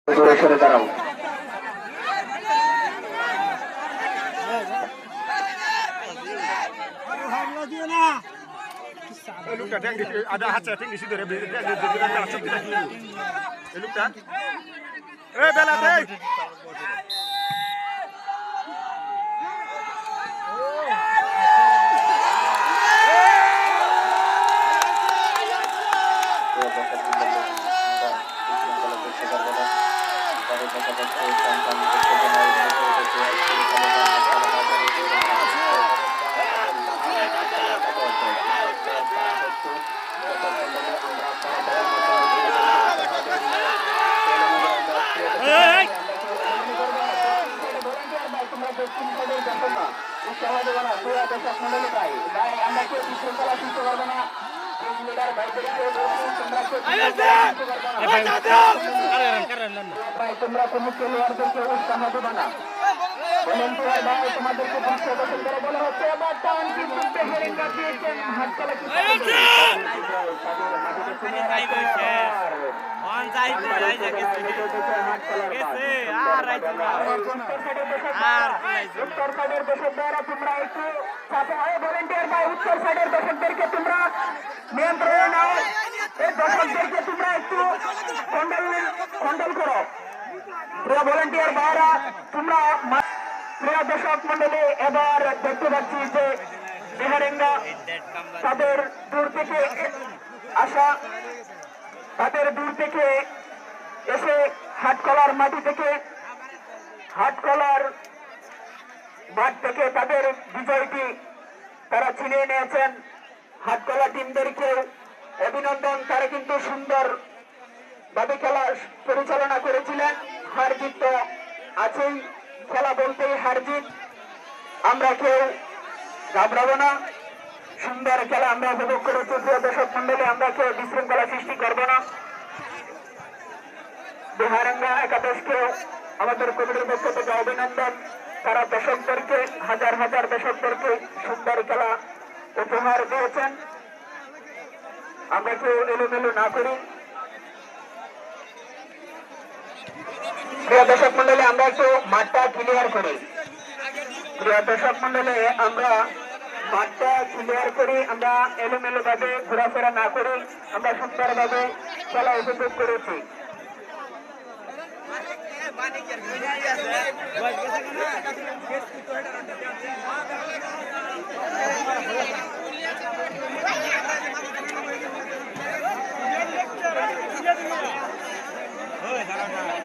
সরে দাঁড়াও। Luka dan ada hasil tinggi sih dari Luka. Bela deh. তোমরা কোনো খেলোয়াড়দেরকে উৎসাহ দেবে না। ভলেন্টিয়ার ভাই তোমাদেরকে পরিষ্কার করে বলা হচ্ছে এবার টাউন কিন্তু হেরেঙ্গা দিয়েছেন হাতকলা কি উত্তর সাইডের দর্শকরা তোমরা একটু চাপে হয়। ভলেন্টিয়ার ভাই উত্তর সাইডের দর্শকদেরকে তোমরা নিয়ন্ত্রণে নাও। এই দর্শকদেরকে তোমরা একটু কন্ট্রোল করো। প্রিয় ভলেন্টিয়ার ভাইরা তোমরা প্রিয় দর্শক মন্ডলী এবার দেখতে পাচ্ছি যে বিহারেঙ্গা তাদের দূর থেকে আসা তাদের দূর থেকে এসে হাটকলার মাটি থেকে হাটকলার মাঠ থেকে তাদের বিজয়টি তারা ছিনিয়ে নিয়েছেন। হাটকলা টিমদেরকে অভিনন্দন। তারা কিন্তু সুন্দর ভাবে খেলা পরিচালনা করেছিলেন। হার জিত তো আছেই, খেলা বলতেই হার জিত, আমরা কেউ ঘাবড়াবো না। সুন্দর খেলা আমরা উপভোগ করেছি। প্রিয় দর্শক মন্ডলী, আমরা কেউ বিশৃঙ্খলা সৃষ্টি করবো না। বিহারেঙ্গা একাদশকে আমাদের কমিটির পক্ষ থেকে অভিনন্দন। তারা দর্শকদেরকে হাজার হাজার দর্শকদেরকে সুন্দর খেলা উপহার দিয়েছেন। আমরা কেউ এলোমেলো না করি। প্রিয় দর্শক মন্ডলী, আমরা একটু মাঠটা ক্লিয়ার করি। প্রিয় দর্শক মন্ডলী, আমরা মাঠটা ক্লিয়ার করি। আমরা এলোমেলো ভাবে ঘোরাফেরা না করি। আমরা সুন্দর ভাবে খেলা উপভোগ করেছি।